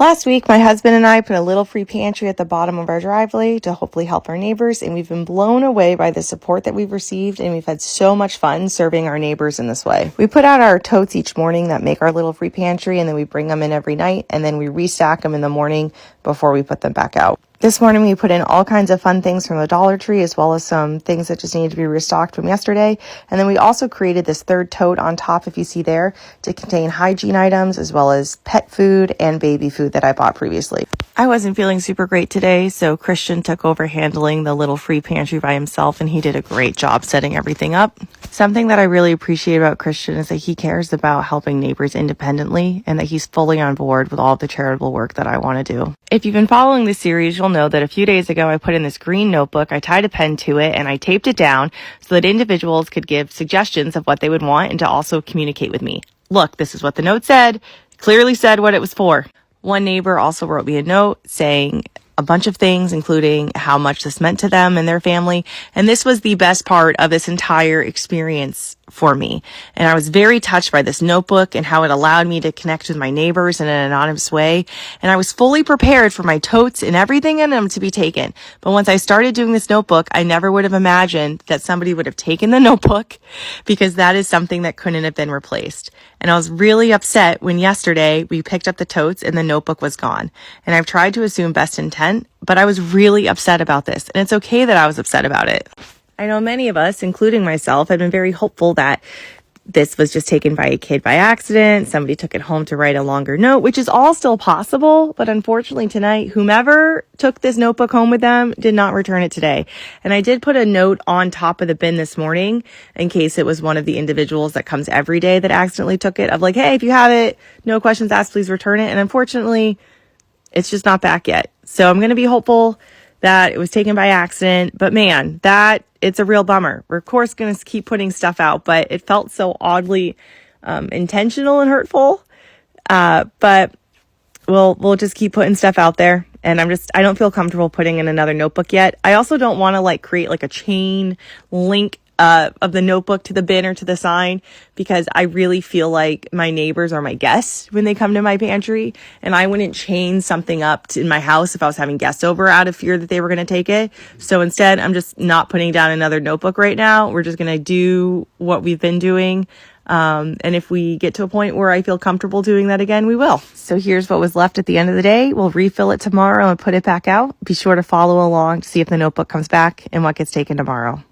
Last week, my husband and I put a little free pantry at the bottom of our driveway to hopefully help our neighbors, and we've been blown away by the support that we've received, and we've had so much fun serving our neighbors in this way. We put out our totes each morning that make our little free pantry, and then we bring them in every night, and then we restack them in the morning before we put them back out. This morning, we put in all kinds of fun things from the Dollar Tree, as well as some things that just needed to be restocked from yesterday. And then we also created this third tote on top, if you see there, to contain hygiene items, as well as pet food and baby food that I bought previously. I wasn't feeling super great today, so Christian took over handling the little free pantry by himself, and he did a great job setting everything up. Something that I really appreciate about Christian is that he cares about helping neighbors independently, and that he's fully on board with all of the charitable work that I want to do. If you've been following this series, you'll know that a few days ago I put in this green notebook, I tied a pen to it, and I taped it down so that individuals could give suggestions of what they would want and to also communicate with me. Look, this is what the note said, clearly said what it was for. One neighbor also wrote me a note saying a bunch of things, including how much this meant to them and their family. And this was the best part of this entire experience for me. And I was very touched by this notebook and how it allowed me to connect with my neighbors in an anonymous way. And I was fully prepared for my totes and everything in them to be taken. But once I started doing this notebook, I never would have imagined that somebody would have taken the notebook, because that is something that couldn't have been replaced. And I was really upset when yesterday we picked up the totes and the notebook was gone. And I've tried to assume best intent, but I was really upset about this. And it's okay that I was upset about it. I know many of us, including myself, had been very hopeful that this was just taken by a kid by accident. Somebody took it home to write a longer note, which is all still possible. But unfortunately tonight, whomever took this notebook home with them did not return it today. And I did put a note on top of the bin this morning in case it was one of the individuals that comes every day that accidentally took it, of like, hey, if you have it, no questions asked, please return it. And unfortunately, it's just not back yet. So I'm going to be hopeful that it was taken by accident. But man, it's a real bummer. We're of course going to keep putting stuff out, but it felt so oddly intentional and hurtful. But we'll just keep putting stuff out there. And I don't feel comfortable putting in another notebook yet. I also don't want to create a chain link of the notebook to the bin or to the sign, because I really feel like my neighbors are my guests when they come to my pantry, and I wouldn't chain something up in my house if I was having guests over out of fear that they were going to take it. So instead, I'm just not putting down another notebook right now. We're just going to do what we've been doing. And if we get to a point where I feel comfortable doing that again, we will. So here's what was left at the end of the day. We'll refill it tomorrow and put it back out. Be sure to follow along to see if the notebook comes back and what gets taken tomorrow.